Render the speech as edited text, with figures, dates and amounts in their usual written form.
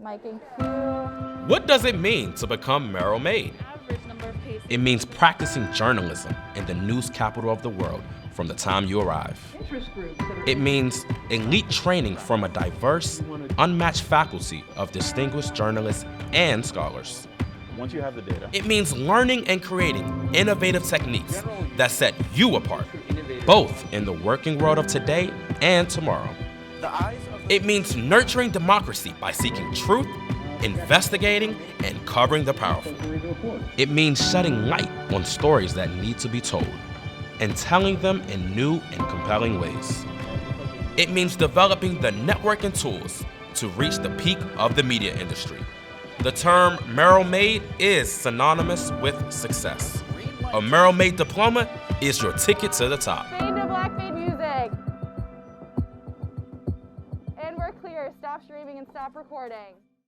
Miking Q. What does it mean to become Merrill Made? It means practicing journalism in the news capital of the world from the time you arrive. It means elite training from a diverse, unmatched faculty of distinguished journalists and scholars. Once you have the data. It means learning and creating innovative techniques that set you apart, both in the working world of today and tomorrow. It means nurturing democracy by seeking truth, investigating, and covering the powerful. It means shedding light on stories that need to be told and telling them in new and compelling ways. It means developing the networking tools to reach the peak of the media industry. The term Merrill Made is synonymous with success. A Merrill Made diploma is your ticket to the top. Fade to black, fade music. And we're clear. Stop streaming and stop recording.